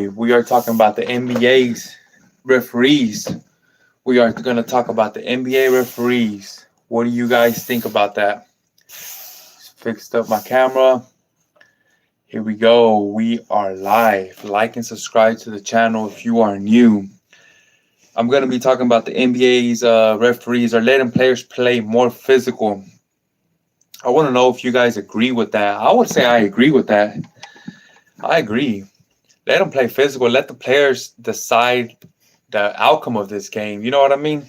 today. We are talking about the NBA's referees. We are going to talk about the NBA referees. What do you guys think about that? Fixed up my camera. Here we go. We are live. Like and subscribe to the channel if you are new. I'm going to be talking about the NBA's referees are letting players play more physical. I want to know if you guys agree with that. I would say I agree with that. I agree. Let them play physical. Let the players decide the outcome of this game. You know what I mean?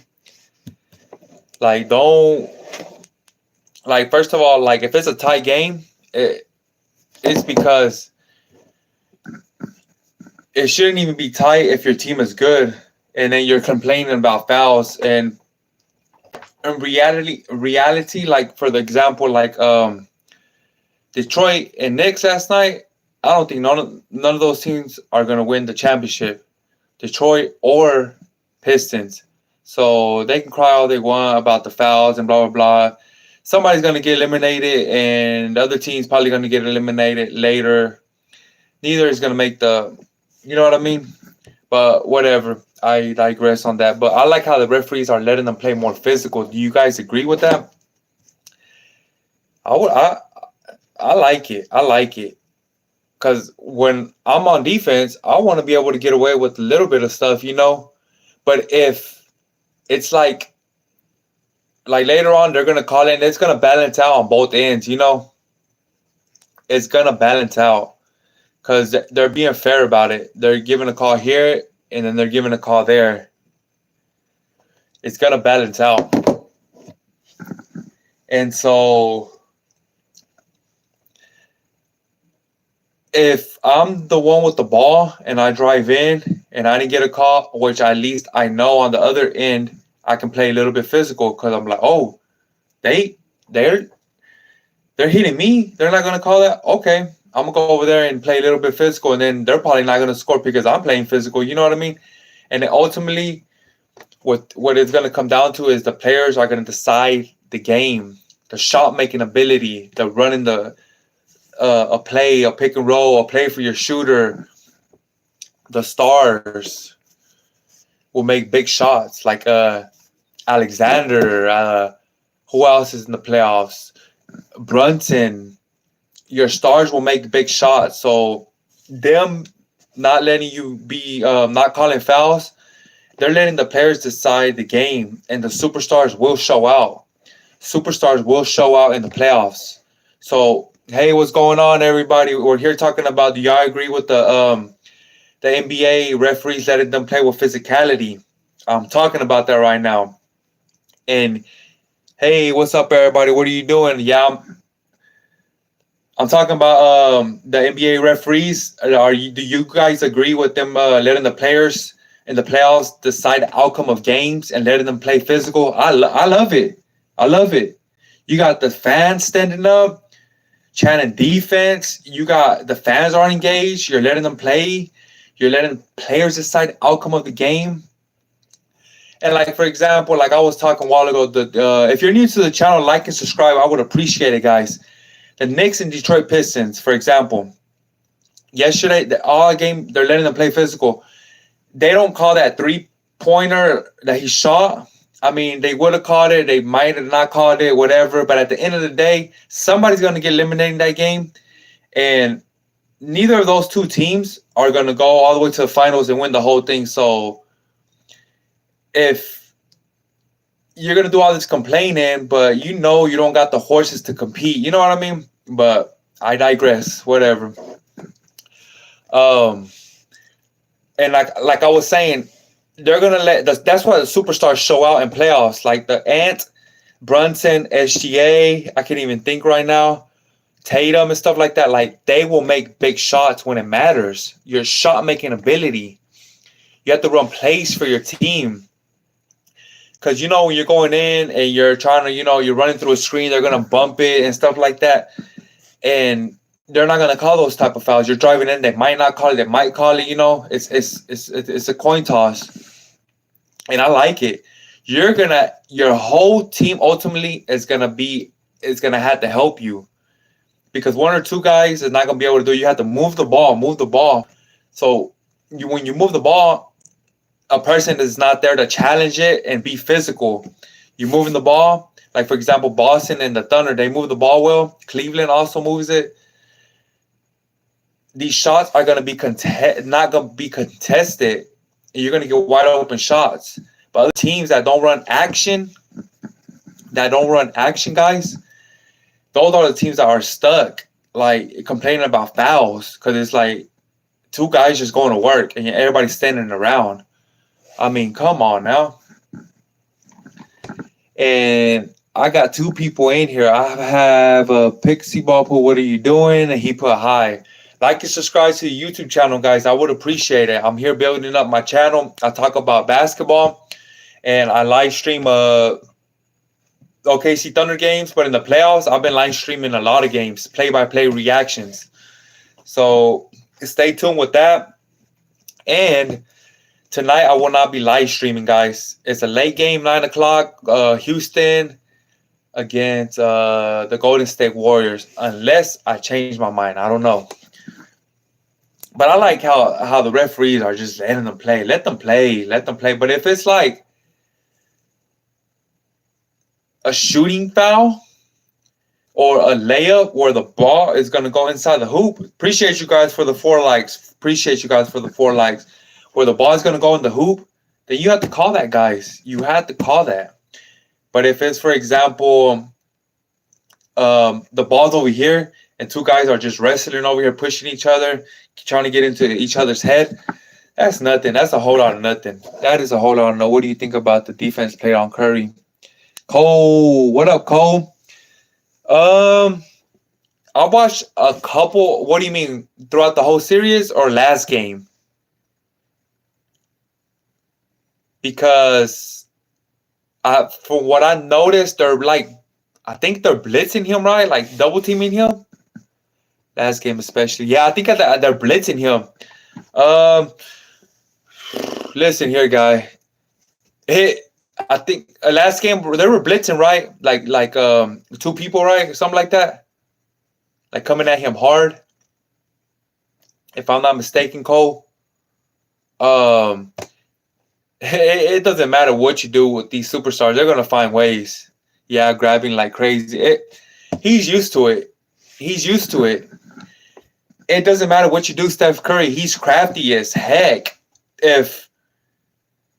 Like, don't, like, first of all, like, if it's a tight game, it's because it shouldn't even be tight if your team is good. And then you're complaining about fouls. And in reality, like, for the example, like, Detroit and Knicks last night, I don't think none of those teams are going to win the championship, Detroit or Pistons. So they can cry all they want about the fouls and blah, blah, blah. Somebody's going to get eliminated, and the other team's probably going to get eliminated later. Neither is going to make you know what I mean? But whatever. I digress on that. But I like how the referees are letting them play more physical. Do you guys agree with that? I like it. I like it. Because when I'm on defense, I want to be able to get away with a little bit of stuff, you know. But if it's like later on, they're going to call it, and it's going to balance out on both ends, you know. It's going to balance out because they're being fair about it. They're giving a call here, and then they're giving a call there. It's going to balance out. And so if I'm the one with the ball and I drive in and I didn't get a call, which at least I know on the other end I can play a little bit physical because I'm like, oh, they're hitting me. They're not gonna call that. Okay, I'm gonna go over there and play a little bit physical, and then they're probably not gonna score because I'm playing physical. You know what I mean? And then ultimately, what it's gonna come down to is the players are gonna decide the game, the shot making ability, the running a play, a pick and roll, a play for your shooter. The stars will make big shots like Alexander. Who else is in the playoffs? Brunson. Your stars will make big shots. So them not letting you be not calling fouls, they're letting the players decide the game, and the superstars will show out. Superstars will show out in the playoffs. So hey, what's going on, everybody? We're here talking about, do y'all agree with the NBA referees letting them play with physicality? I'm talking about that right now. And hey, what's up, everybody? What are you doing? Yeah, I'm talking about the NBA referees. Do you guys agree with them letting the players in the playoffs decide the outcome of games and letting them play physical? I love it. I love it. You got the fans standing up, chanting defense. You got the fans are engaged. You're letting them play. You're letting players decide the outcome of the game. And like, for example, like I was talking a while ago, if you're new to the channel, like and subscribe. I would appreciate it, guys. The Knicks and Detroit Pistons, for example, yesterday, all game, they're letting them play physical. They don't call that three-pointer that he shot. I mean, they would have called it. They might have not called it, whatever. But at the end of the day, somebody's going to get eliminated in that game. And neither of those two teams are going to go all the way to the finals and win the whole thing. So if you're going to do all this complaining, but you know you don't got the horses to compete, you know what I mean? But I digress, whatever. And like I was saying, they're going to that's why the superstars show out in playoffs. Like the Ant, Brunson, SGA, I can't even think right now, Tatum and stuff like that. Like, they will make big shots when it matters. Your shot-making ability. You have to run plays for your team. Because, you know, when you're going in and you're trying to, you know, you're running through a screen, they're going to bump it and stuff like that. And they're not going to call those type of fouls. You're driving in, they might not call it, they might call it, you know. It's a coin toss. And I like it. Your whole team ultimately is going to have to help you. Because one or two guys is not going to be able to do it. You have to move the ball. So when you move the ball, a person is not there to challenge it and be physical. You moving the ball, like for example, Boston and the Thunder, they move the ball well. Cleveland also moves it. These shots are gonna be not gonna be contested. And you're gonna get wide open shots. But other teams that don't run action, guys, those are the teams that are stuck, like complaining about fouls because it's like two guys just going to work and everybody's standing around. I mean, come on now. And I got two people in here. I have a Pixie Ball put, "What are you doing?" And he put, "Hi." Like and subscribe to the YouTube channel, guys. I would appreciate it. I'm here building up my channel. I talk about basketball and I live stream OKC Thunder games, but in the playoffs, I've been live streaming a lot of games, play-by-play reactions. So stay tuned with that. And tonight, I will not be live streaming, guys. It's a late game, 9 o'clock, Houston against the Golden State Warriors, unless I change my mind. I don't know. But I like how the referees are just letting them play. Let them play. Let them play. But if it's like a shooting foul or a layup where the ball is going to go inside the hoop, appreciate you guys for the 4 likes. Appreciate you guys for the 4 likes. Where the ball is going to go in the hoop, then you have to call that, guys. You have to call that. But if it's, for example, the ball's over here and two guys are just wrestling over here, pushing each other, trying to get into each other's head, that's nothing. That's a whole lot of nothing. That is a whole lot of no. What do you think about the defense played on Curry? Cole, what up, Cole? I watched a couple. What do you mean, throughout the whole series or last game? Because from what I noticed, I think they're blitzing him, right? Like double teaming him. Last game especially. Yeah, I think they're blitzing him. Listen here, guy. I think last game they were blitzing, right? Like 2 people, right? Something like that. Like coming at him hard. If I'm not mistaken, Cole. It doesn't matter what you do with these superstars. They're going to find ways. Yeah, grabbing like crazy. He's used to it. He's used to it. It doesn't matter what you do, Steph Curry. He's crafty as heck. If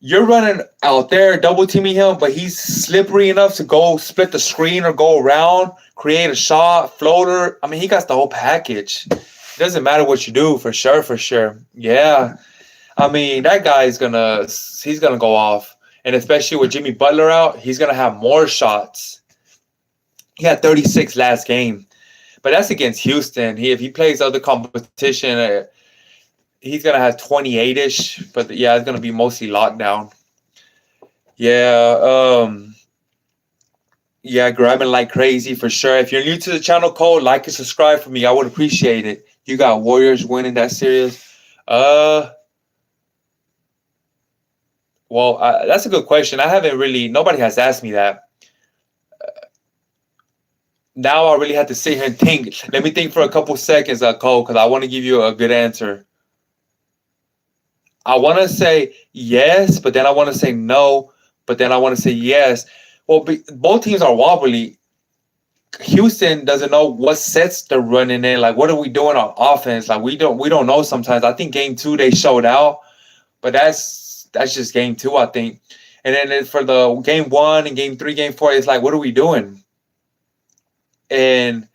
you're running out there double teaming him, but he's slippery enough to go split the screen or go around, create a shot, floater. I mean, he got the whole package. It doesn't matter what you do, for sure, for sure. Yeah. I mean, that guy he's gonna go off. And especially with Jimmy Butler out, he's gonna have more shots. He had 36 last game. But that's against Houston. If he plays other competition, he's gonna have 28-ish. But yeah, it's gonna be mostly lockdown. Yeah, grabbing like crazy for sure. If you're new to the channel, Cole, like and subscribe for me. I would appreciate it. You got Warriors winning that series. Well, that's a good question. Nobody has asked me that. Now I really have to sit here and think. Let me think for a couple seconds, Cole, because I want to give you a good answer. I want to say yes, but then I want to say no, but then I want to say yes. Well, both teams are wobbly. Houston doesn't know what sets they're running in. Like, what are we doing on offense? Like, we don't know sometimes. I think game 2 they showed out, but that's just game 2, I think. And then for the game 1 and game 3, game 4, it's like, what are we doing? And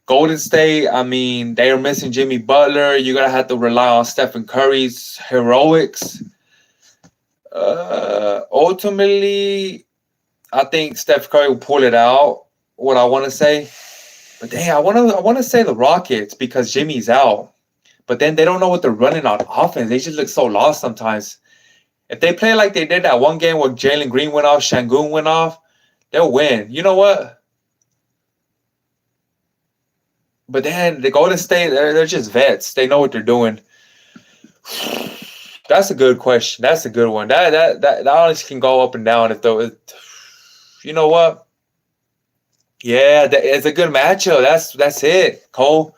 Golden State, I mean, they are missing Jimmy Butler. You're going to have to rely on Stephen Curry's heroics. Ultimately, I think Steph Curry will pull it out, what I want to say. But dang, I want to say the Rockets because Jimmy's out. But then they don't know what they're running on offense. They just look so lost sometimes. If they play like they did that one game where Jalen Green went off, Şengün went off, they'll win. You know what? But then the Golden State, they're just vets. They know what they're doing. That's a good question. That's a good one. That honestly can go up and down you know what? Yeah, it's a good matchup. That's it, Cole.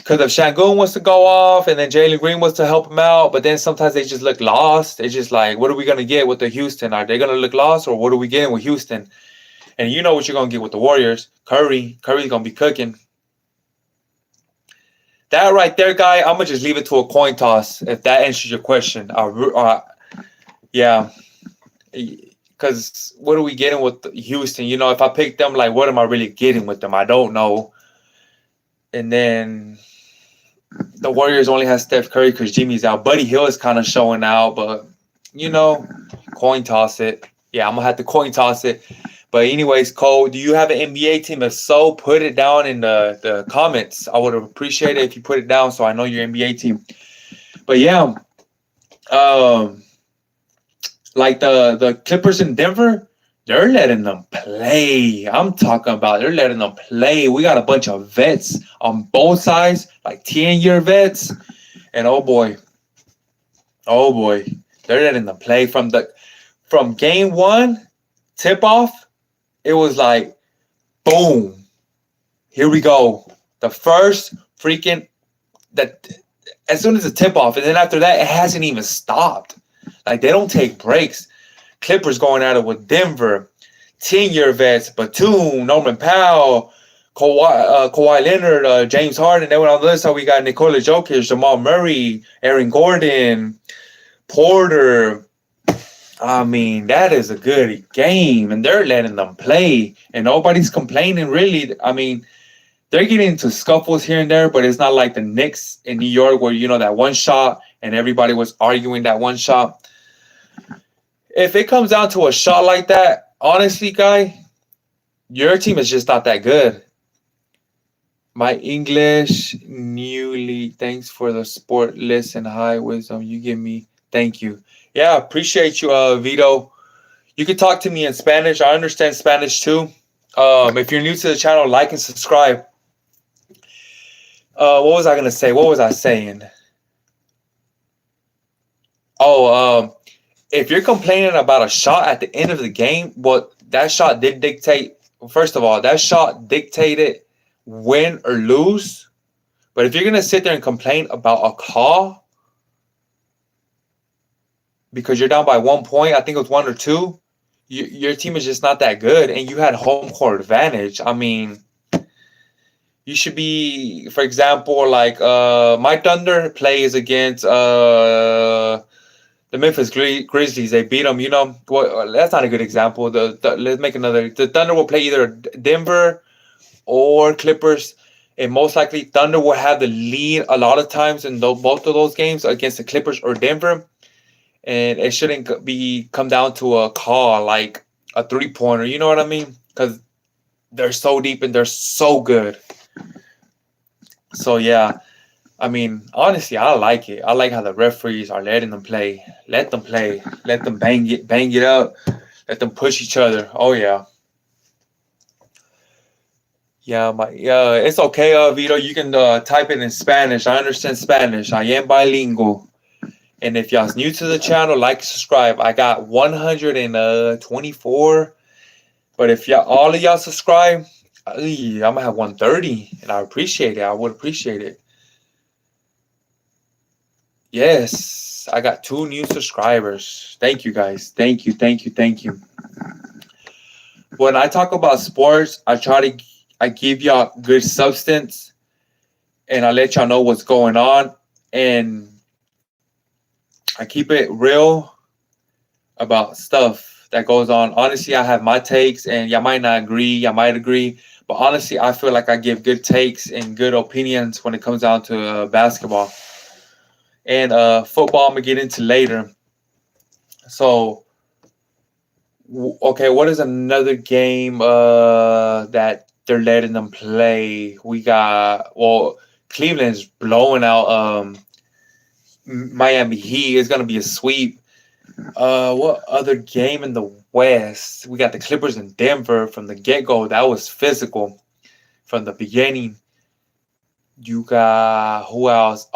Because if Şengün wants to go off and then Jalen Green wants to help him out, but then sometimes they just look lost. It's just like, what are we going to get with the Houston? Are they going to look lost, or what are we getting with Houston? And you know what you're going to get with the Warriors. Curry's going to be cooking. That right there, guy, I'm going to just leave it to a coin toss if that answers your question. Yeah. Because what are we getting with Houston? You know, if I pick them, like, what am I really getting with them? I don't know. And then the Warriors only have Steph Curry because Jimmy's out. Buddy Hill is kind of showing out, but, you know, coin toss it. Yeah, I'm going to have to coin toss it. But anyways, Cole, do you have an NBA team? If so, put it down in the comments. I would appreciate it if you put it down so I know your NBA team. But yeah, like the Clippers in Denver, they're letting them play. I'm talking about they're letting them play. We got a bunch of vets on both sides, like 10-year vets. And oh boy, they're letting them play from game one, tip off. It was like, boom, here we go. The first freaking, as soon as the tip off, and then after that, it hasn't even stopped. Like, they don't take breaks. Clippers going at it with Denver, 10-year vets, Batum, Norman Powell, Kawhi Leonard, James Harden. Then on the other side, we got Nikola Jokic, Jamal Murray, Aaron Gordon, Porter. I mean, that is a good game, and they're letting them play, and nobody's complaining, really. I mean, they're getting into scuffles here and there, but it's not like the Knicks in New York where, you know, that one shot, and everybody was arguing that one shot. If it comes down to a shot like that, honestly, guy, your team is just not that good. My English newly, thanks for the sport listen, high wisdom you give me. Thank you. Yeah, appreciate you, Vito. You can talk to me in Spanish. I understand Spanish too. If you're new to the channel, like and subscribe. What was I gonna say? What was I saying? Oh, if you're complaining about a shot at the end of the game, well, that shot did dictate. First of all, that shot dictated win or lose. But if you're gonna sit there and complain about a call because you're down by 1 point, I think it was 1 or 2, your team is just not that good, and you had home court advantage. I mean, you should be, for example, like my Thunder plays against the Memphis Grizzlies. They beat them. You know, well, that's not a good example. Let's make another. The Thunder will play either Denver or Clippers, and most likely Thunder will have the lead a lot of times in both of those games against the Clippers or Denver. And it shouldn't come down to a call like a 3-pointer. You know what I mean? Because they're so deep and they're so good. So, yeah. I mean, honestly, I like it. I like how the referees are letting them play. Let them play. Let them bang it up. Let them push each other. Oh, yeah. Yeah, it's okay, Vito. You can type it in Spanish. I understand Spanish. I am bilingual. And if y'all's new to the channel, like, subscribe. I got 124. But if all of y'all subscribe, I'm going to have 130. And I appreciate it. I would appreciate it. Yes, I got 2 new subscribers. Thank you, guys. Thank you. When I talk about sports, I give y'all good substance. And I let y'all know what's going on. And I keep it real about stuff that goes on. Honestly, I have my takes, and y'all might not agree. Y'all might agree. But honestly, I feel like I give good takes and good opinions when it comes down to basketball. And football, I'm going to get into later. So, okay, what is another game that they're letting them play? We got, Cleveland's blowing out Miami Heat. Is going to be a sweep. What other game in the West? We got the Clippers in Denver from the get-go. That was physical from the beginning. You got who else?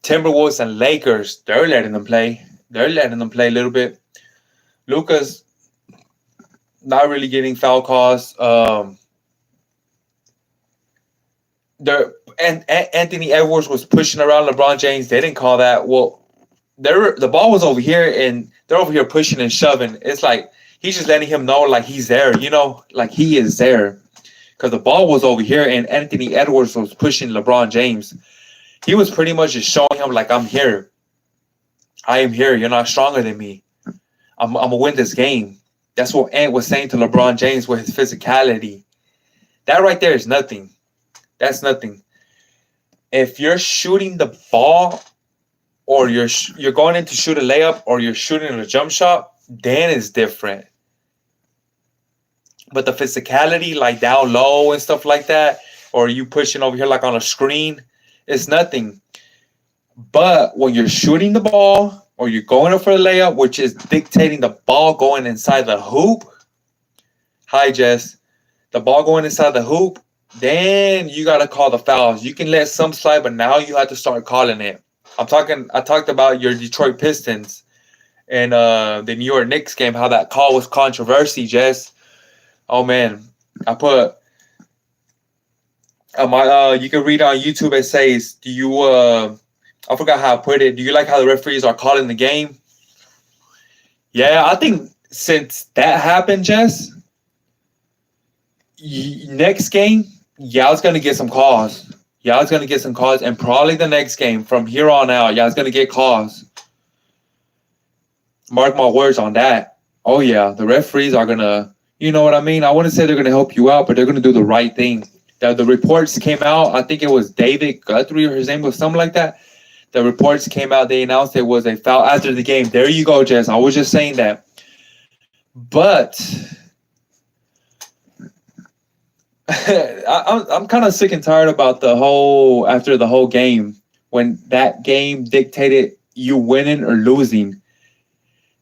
Timberwolves and Lakers. They're letting them play. They're letting them play a little bit. Luka's not really getting foul calls. Anthony Edwards was pushing around LeBron James. They didn't call that. Well, the ball was over here, and they're over here pushing and shoving. It's like he's just letting him know, like he's there, like he is there, because the ball was over here, and Anthony Edwards was pushing LeBron James. He was pretty much just showing him, like, I'm here. I am here. You're not stronger than me. I'm gonna win this game. That's what Ant was saying to LeBron James with his physicality. That right there is nothing. That's nothing. If you're shooting the ball, or you're going in to shoot a layup, or you're shooting a jump shot, then it's different. But the physicality, like down low and stuff like that, or you pushing over here like on a screen, it's nothing. But when you're shooting the ball, or you're going up for a layup, which is dictating the ball going inside the hoop. Hi, Jess. The ball going inside the hoop, then you got to call the fouls. You can let some slide, but now you have to start calling it. I talked about your Detroit Pistons and the New York Knicks game, how that call was controversy, Jess. Oh, man. I put you can read on YouTube. It says, do you I forgot how I put it. Do you like how the referees are calling the game? Yeah, I think since that happened, Jess, next game, y'all's going to get some calls. Y'all's going to get some calls. And probably the next game from here on out, y'all's going to get calls. Mark my words on that. Oh, yeah. The referees are going to, you know what I mean? I wouldn't say they're going to help you out, but they're going to do the right thing. The reports came out. I think it was David Guthrie, or his name was something like that. The reports came out. They announced it was a foul after the game. There you go, Jess. I was just saying that. But I'm kind of sick and tired about after the whole game, when that game dictated you winning or losing.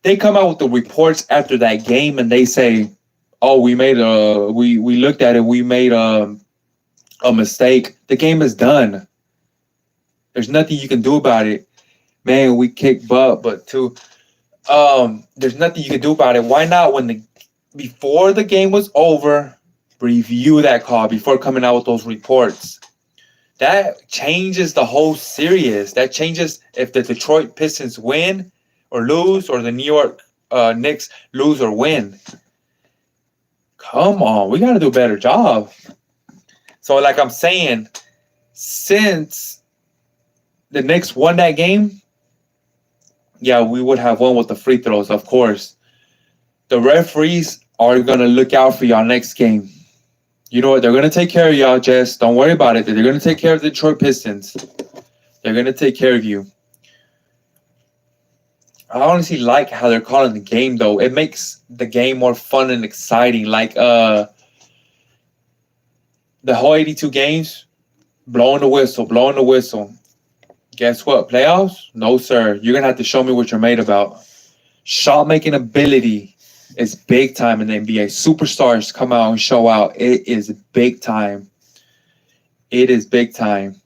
They come out with the reports after that game and they say, "Oh, we looked at it. We made a mistake. The game is done. There's nothing you can do about it. Man, we kicked butt, but there's nothing you can do about it. Why not before the game was over, review that call before coming out with those reports? That changes the whole series. That changes if the Detroit Pistons win or lose, or the New York Knicks lose or win. Come on, we got to do a better job." So like I'm saying, since the Knicks won that game, yeah, we would have won with the free throws, of course. The referees are going to look out for y'all next game. You know what? They're going to take care of y'all, Jess. Don't worry about it. They're going to take care of the Detroit Pistons. They're going to take care of you. I honestly like how they're calling the game, though. It makes the game more fun and exciting. Like the whole 82 games, blowing the whistle. Guess what? Playoffs? No, sir. You're going to have to show me what you're made about. Shot-making ability is big time in the NBA. Superstars come out and show out. It is big time. It is big time.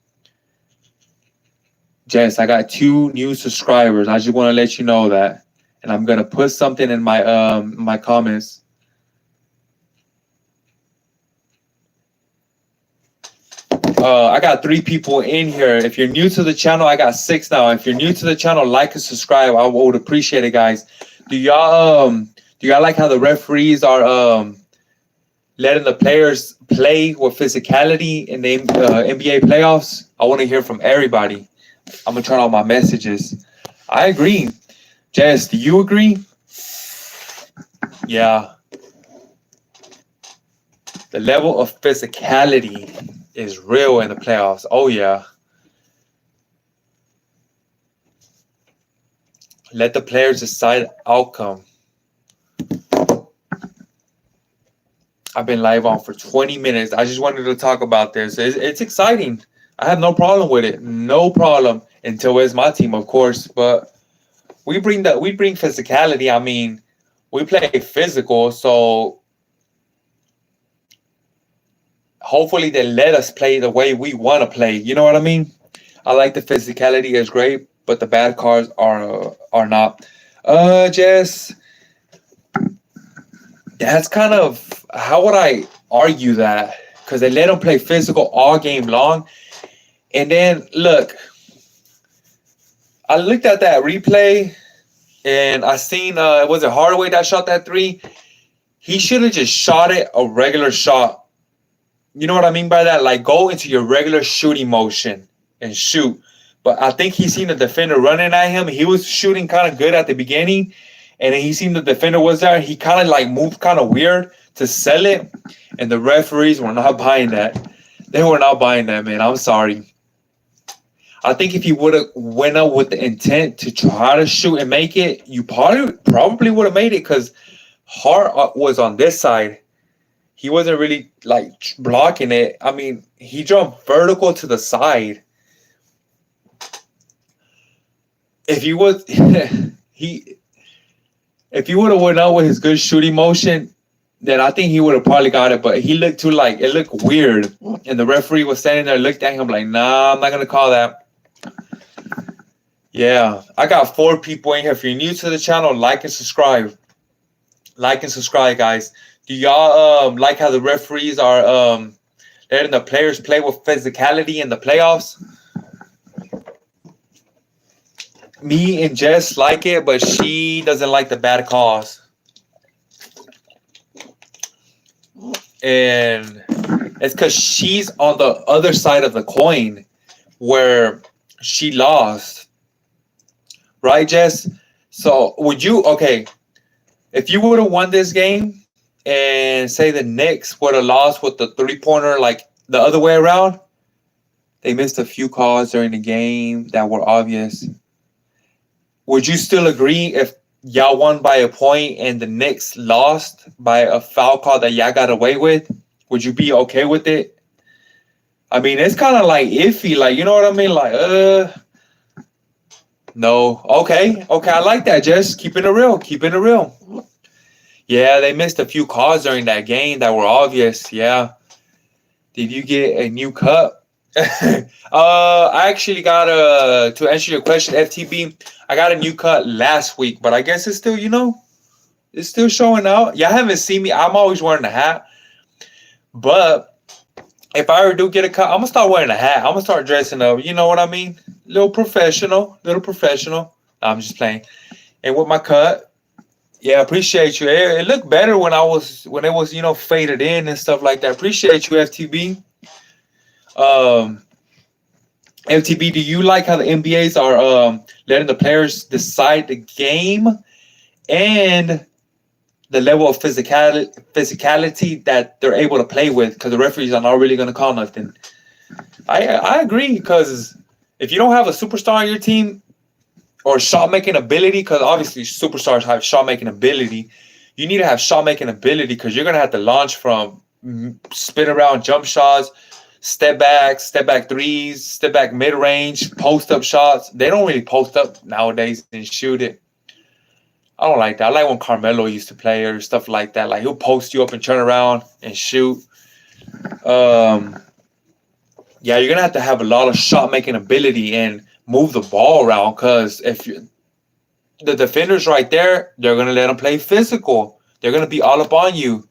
Jess, I got 2 new subscribers. I just want to let you know that. And I'm going to put something in my comments. I got 3 people in here. If you're new to the channel, I got 6 now. If you're new to the channel, like and subscribe. I would appreciate it, guys. Do y'all like how the referees are letting the players play with physicality in the NBA playoffs? I want to hear from everybody. I'm gonna turn on my messages. I agree. Jess, do you agree? Yeah. The level of physicality is real in the playoffs. Oh, yeah. Let the players decide outcome. I've been live on for 20 minutes. I just wanted to talk about this. It's exciting. I have no problem with it. No problem. Until it's my team, of course. But we bring physicality. I mean, we play physical, so hopefully they let us play the way we want to play. You know what I mean? I like the physicality is great, but the bad cards are not. Jess, that's kind of, how would I argue that? because they let him play physical all game long. And then look, I looked at that replay and I seen was it Hardaway that shot that three? He should have just shot it a regular shot. You know what I mean by that? Like go into your regular shooting motion and shoot. But I think he seen the defender running at him. He was shooting kind of good at the beginning, and then he seen the defender was there. He kind of like moved kind of weird to sell it, and the referees were not buying that. They were not buying that, man. I'm sorry. I think if you would have went up with the intent to try to shoot and make it, you probably would have made it because Hart was on this side. He wasn't really like blocking it. I mean, he jumped vertical to the side. If you would, if you would have went out with his good shooting motion, then I think he would have probably got it. But he looked too like it looked weird, and the referee was standing there, looked at him like, "Nah, I'm not gonna call that." Yeah, I got 4 people in here. If you're new to the channel, like and subscribe. Like and subscribe, guys. Do y'all like how the referees are letting the players play with physicality in the playoffs? Me and Jess like it, but she doesn't like the bad calls. And it's because she's on the other side of the coin where she lost. Right, Jess? So would you, okay, if you would have won this game and say the Knicks would have lost with the 3-pointer like the other way around, they missed a few calls during the game that were obvious. Would you still agree if y'all won by a point and the Knicks lost by a foul call that y'all got away with? Would you be okay with it? I mean, it's kind of like iffy, like, you know what I mean? Like, no. Okay, I like that, Jess. Keeping it real. Yeah, they missed a few calls during that game that were obvious. Yeah. Did you get a new cup? I actually got to answer your question, FTB. I got a new cut last week, but I guess it's still, it's still showing out. Y'all haven't seen me. I'm always wearing a hat. But if I ever do get a cut, I'm gonna start wearing a hat. I'm gonna start dressing up. You know what I mean? Little professional. No, I'm just playing. And with my cut, yeah, appreciate you. It looked better when it was, faded in and stuff like that. Appreciate you, FTB. FTB, do you like how the NBAs are letting the players decide the game and the level of physicality that they're able to play with? Because the referees are not really going to call nothing. I agree, because if you don't have a superstar on your team or shot-making ability, because obviously superstars have shot-making ability, you need to have shot-making ability because you're going to have to launch from spin around jump shots, step back threes, step back mid-range, post-up shots. They don't really post up nowadays and shoot it. I don't like that. I like when Carmelo used to play or stuff like that. Like, he'll post you up and turn around and shoot. Yeah, you're going to have a lot of shot-making ability and move the ball around, because if the defender's right there, they're going to let them play physical. They're going to be all up on you.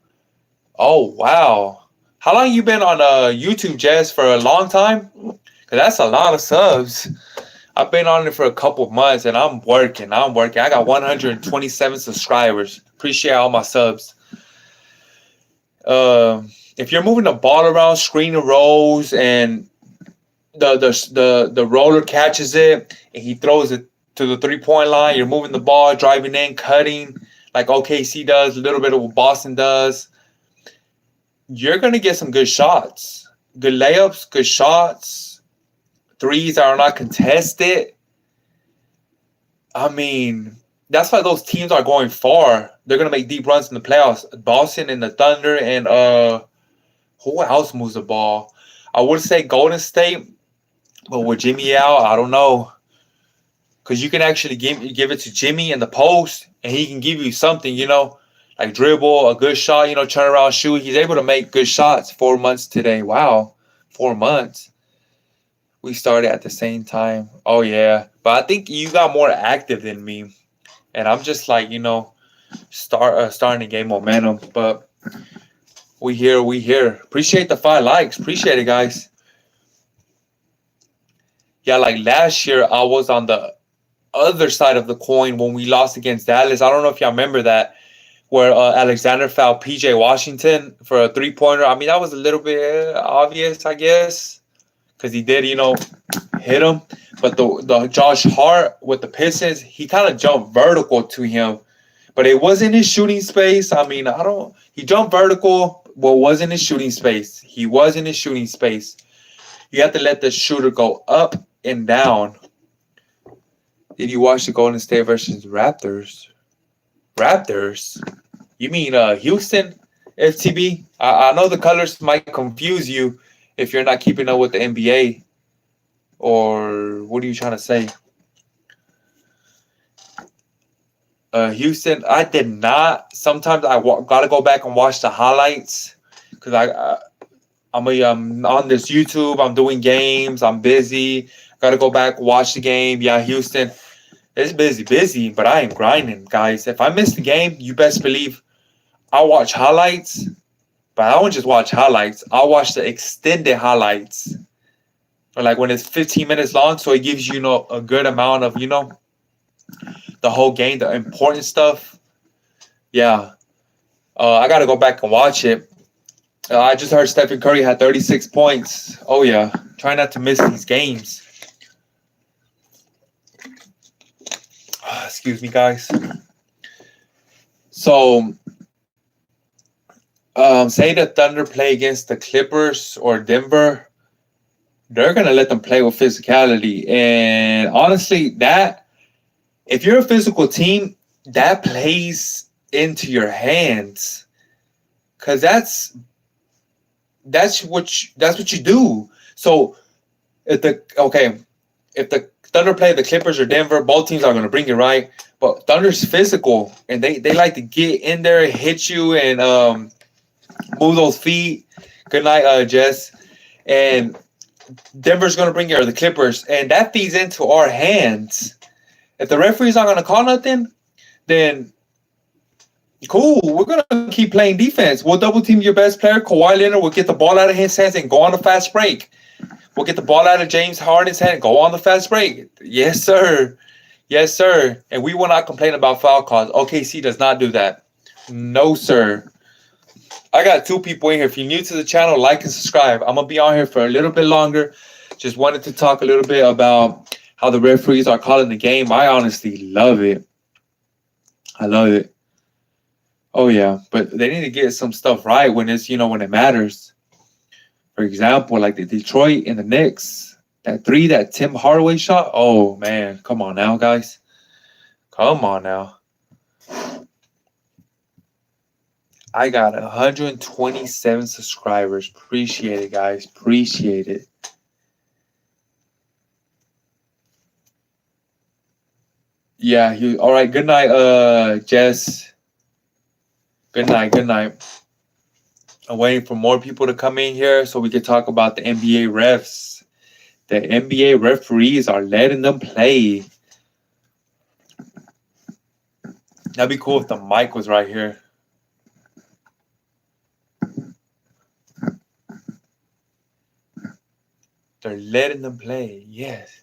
Oh, wow. How long you been on YouTube, Jess? For a long time? Because that's a lot of subs. I've been on it for a couple of months, and I'm working. I got 127 subscribers. Appreciate all my subs. If you're moving the ball around, screening rolls, and the roller catches it, and he throws it to the 3-point line, you're moving the ball, driving in, cutting, like OKC does, a little bit of what Boston does, you're going to get some good shots. Good layups, good shots, threes that are not contested. I mean, that's why those teams are going far. They're going to make deep runs in the playoffs. Boston and the Thunder, and who else moves the ball? I would say Golden State, but with Jimmy out, I don't know. Because you can actually give it to Jimmy in the post, and he can give you something, like dribble, a good shot, turn around, shoot. He's able to make good shots. 4 months today. Wow. 4 months. We started at the same time. Oh, yeah. But I think you got more active than me. And I'm just like, starting to gain momentum. But We here, we here. Appreciate the 5 likes. Appreciate it, guys. Yeah, like last year, I was on the other side of the coin when we lost against Dallas. I don't know if y'all remember that, where Alexander fouled PJ Washington for a 3-pointer. I mean, that was a little bit obvious, I guess, because he did, hit him. But the Josh Hart with the Pistons, he kind of jumped vertical to him, but it wasn't his shooting space. I mean, he jumped vertical, but wasn't his shooting space. He was in his shooting space. You have to let the shooter go up and down. Did you watch the Golden State versus Raptors? Raptors? You mean Houston, FTB? I know the colors might confuse you if you're not keeping up with the NBA. Or what are you trying to say? Houston, I did not. Sometimes I gotta go back and watch the highlights because I'm on this YouTube. I'm doing games. I'm busy. Gotta go back, watch the game. Yeah, Houston, it's busy, but I am grinding, guys. If I miss the game, you best believe I'll watch highlights. But I won't just watch highlights. I'll watch the extended highlights. Or like when it's 15 minutes long, so it gives you, a good amount of, the whole game, the important stuff. Yeah. I got to go back and watch it. I just heard Stephen Curry had 36 points. Oh, yeah. Try not to miss these games. Excuse me, guys. So, say the Thunder play against the Clippers or Denver, they're going to let them play with physicality. And honestly, if you're a physical team, that plays into your hands. Because that's what you do. So if the Thunder play the Clippers or Denver, both teams are going to bring it, right? But Thunder's physical, and they like to get in there, hit you, and move those feet. Good night, Jess. And Denver's going to bring it, or the Clippers, and that feeds into our hands. If the referee's not going to call nothing, then cool. We're going to keep playing defense. We'll double team your best player. Kawhi Leonard will get the ball out of his hands and go on the fast break. We'll get the ball out of James Harden's hand and go on the fast break. Yes, sir. Yes, sir. And we will not complain about foul calls. OKC does not do that. No, sir. I got 2 people in here. If you're new to the channel, like and subscribe. I'm going to be on here for a little bit longer. Just wanted to talk a little bit about how the referees are calling the game. I honestly love it. I love it. Oh, yeah. But they need to get some stuff right when it's, when it matters. For example, like the Detroit and the Knicks, that 3 that Tim Hardaway shot. Oh, man. Come on now, guys. Come on now. I got 127 subscribers. Appreciate it, guys. Appreciate it. Yeah. All right. Good night, Jess. Good night. I'm waiting for more people to come in here so we can talk about the NBA refs. The NBA referees are letting them play. That'd be cool if the mic was right here. They're letting them play. Yes.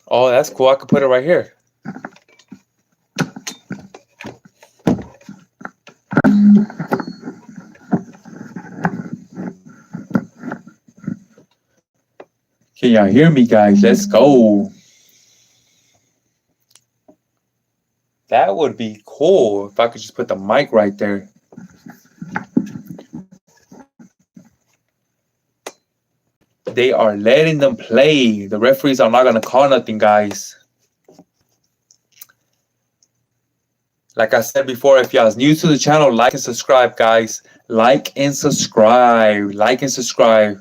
Oh, that's cool. I could put it right here. Can y'all hear me, guys? Let's go. That would be cool if I could just put the mic right there. They are letting them play. The referees are not going to call nothing, guys. Like I said before, if y'all is new to the channel, like and subscribe, guys. Like and subscribe. Like and subscribe.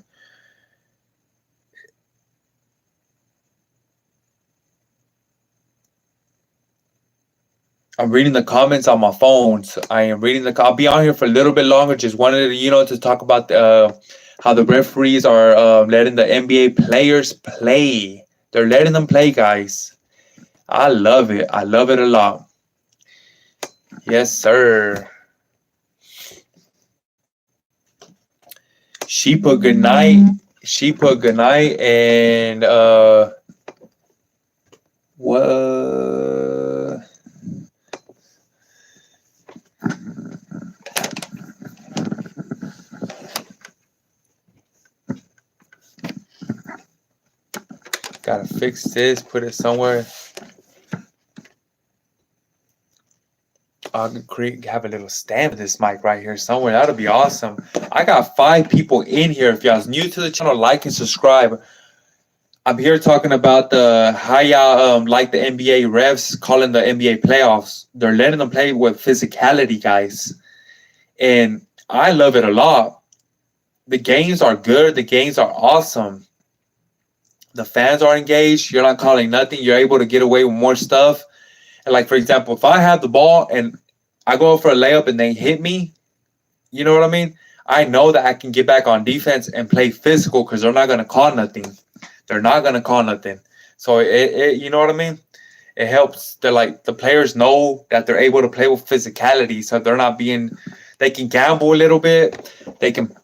I'm reading the comments on my phone. I'll be on here for a little bit longer. Just wanted to, to talk about how the referees are letting the NBA players play. They're letting them play, guys. I love it. I love it a lot. Yes, sir. She put good night. She put good night and what? Gotta fix this. Put it somewhere. I could have a little stand with this mic right here somewhere. That'll be awesome. I got 5 people in here. If y'all's new to the channel, like and subscribe. I'm here talking about the how y'all like the NBA refs calling the NBA playoffs. They're letting them play with physicality, guys, and I love it a lot. The games are good. The games are awesome. The fans are engaged. You're not calling nothing. You're able to get away with more stuff. And like for example, if I have the ball and I go for a layup and they hit me, you know what I mean? I know that I can get back on defense and play physical because they're not gonna call nothing. They're not gonna call nothing. So you know what I mean? It helps. They're like the players know that they're able to play with physicality, so they're not being. They can gamble a little bit. They can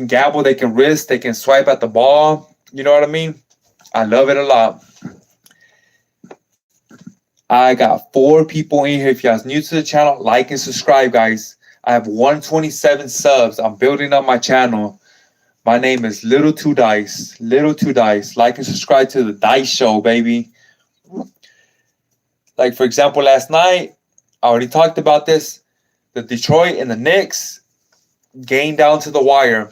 gamble. They can risk. They can swipe at the ball. You know what I mean? I love it a lot. I got 4 people in here. If you guys new to the channel, like and subscribe, guys. I have 127 subs. I'm building up my channel. My name is Little Two Dice. Little Two Dice. Like and subscribe to the Dice Show, baby. Like, for example, last night, I already talked about this. The Detroit and the Knicks game down to the wire.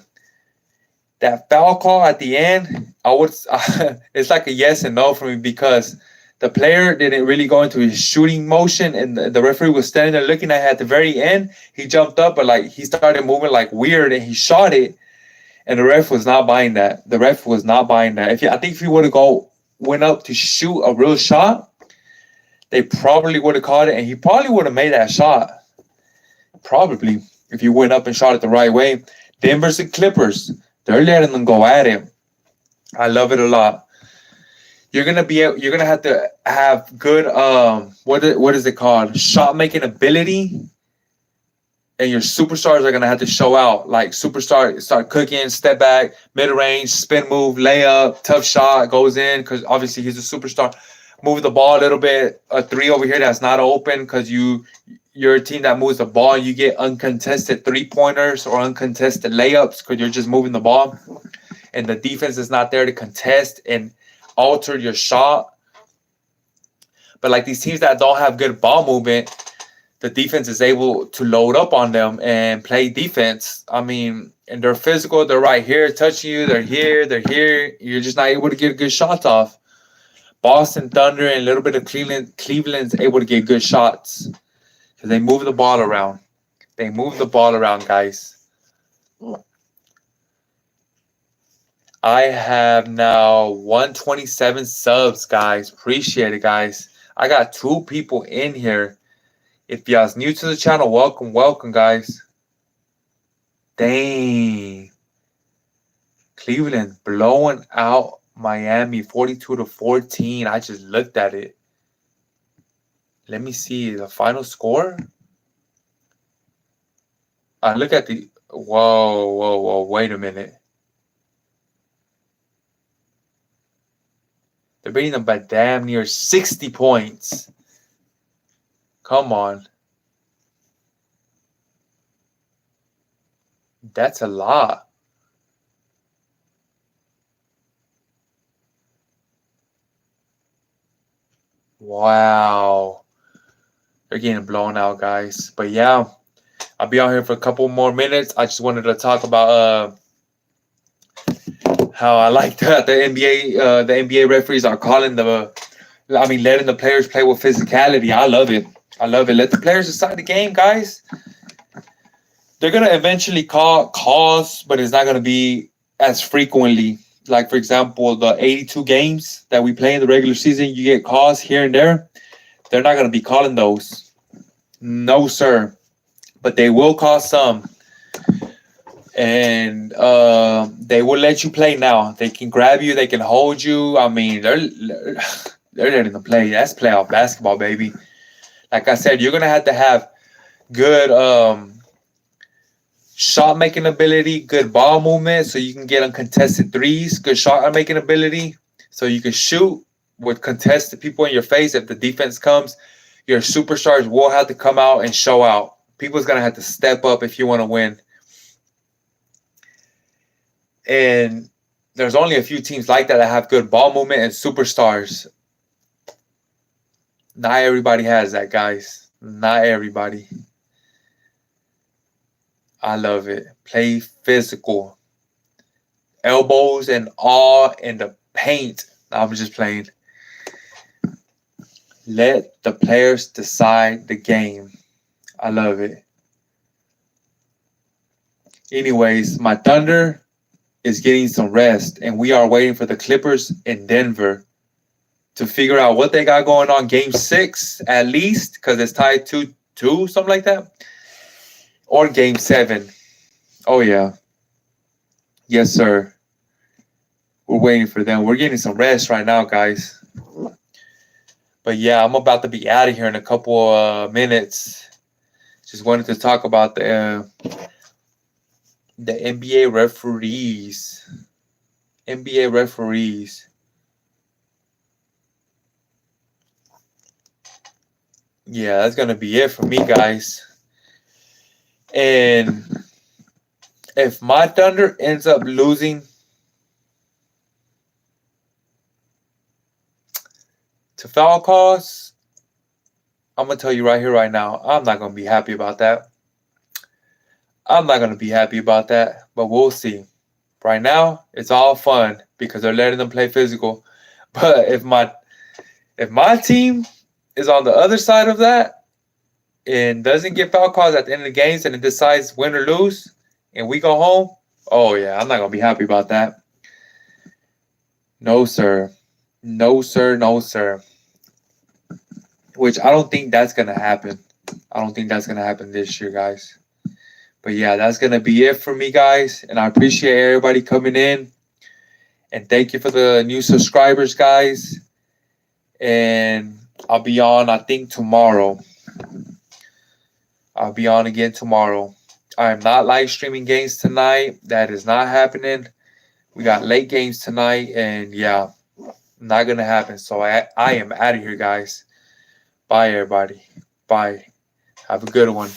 That foul call at the end, it's like a yes and no for me because the player didn't really go into his shooting motion, and the referee was standing there looking at the very end. He jumped up, but like he started moving like weird, and he shot it, and the ref was not buying that. The ref was not buying that. I think if he would have went up to shoot a real shot, they probably would have caught it, and he probably would have made that shot. Probably if he went up and shot it the right way. Denver's and Clippers, they're letting them go at it. I love it a lot. You're gonna have to have good what is it called? Shot making ability. And your superstars are gonna have to show out. Like superstar start cooking, step back, mid range, spin move, layup, tough shot, goes in because obviously he's a superstar. Move the ball a little bit. A 3 over here that's not open because you're a team that moves the ball. You get uncontested 3-pointers or uncontested layups because you're just moving the ball, and the defense is not there to contest and alter your shot. But like these teams that don't have good ball movement, the defense is able to load up on them and play defense. I mean, and they're physical. They're right here touching you. They're here. They're here. You're just not able to get good shots off. Boston Thunder and a little bit of Cleveland's able to get good shots because they move the ball around. They move the ball around, guys. I have now 127 subs, guys. Appreciate it, guys. I got 2 people in here. If y'all's new to the channel, welcome, guys. Dang. Cleveland blowing out Miami 42-14. I just looked at it. Let me see the final score. I look at the whoa, wait a minute. They're beating them by damn near 60 points. Come on. That's a lot. Wow. They're getting blown out, guys. But yeah, I'll be out here for a couple more minutes. I just wanted to talk about how I like that the NBA referees are calling letting the players play with physicality. I love it. Let the players decide the game, guys. They're gonna eventually call calls, but it's not gonna be as frequently. Like for example, the 82 games that we play in the regular season, you get calls here and there. They're not gonna be calling those. No, sir. But they will call some. And they will let you play now. They can grab you. They can hold you. I mean, they're letting them play. That's playoff basketball, baby. Like I said, you're gonna have to have good shot making ability, good ball movement, so you can get uncontested threes, good shot making ability, so you can shoot with contested people in your face. If the defense comes, your superstars will have to come out and show out. People's gonna have to step up if you want to win. And there's only a few teams like that have good ball movement and superstars. Not everybody has that, guys. Not everybody. I love it. Play physical. Elbows and all in the paint. I'm just playing. Let the players decide the game. I love it. Anyways, my Thunder is getting some rest, and we are waiting for the Clippers in Denver to figure out what they got going on. Game 6, at least, because it's tied 2-2, something like that. Or Game 7. Oh, yeah. Yes, sir. We're waiting for them. We're getting some rest right now, guys. But, yeah, I'm about to be out of here in a couple minutes. Just wanted to talk about the NBA referees. NBA referees. Yeah, that's going to be it for me, guys. And if my Thunder ends up losing to foul calls, I'm going to tell you right here, right now, I'm not going to be happy about that. I'm not going to be happy about that, but we'll see. Right now, it's all fun because they're letting them play physical. But if my team is on the other side of that and doesn't get foul calls at the end of the games and it decides win or lose and we go home, oh, yeah, I'm not going to be happy about that. No, sir. No, sir. No, sir. Which I don't think that's going to happen. I don't think that's going to happen this year, guys. But, yeah, that's going to be it for me, guys. And I appreciate everybody coming in. And thank you for the new subscribers, guys. And I'll be on, I think, tomorrow. I'll be on again tomorrow. I am not live streaming games tonight. That is not happening. We got late games tonight. And, yeah, not going to happen. So I am out of here, guys. Bye, everybody. Bye. Have a good one.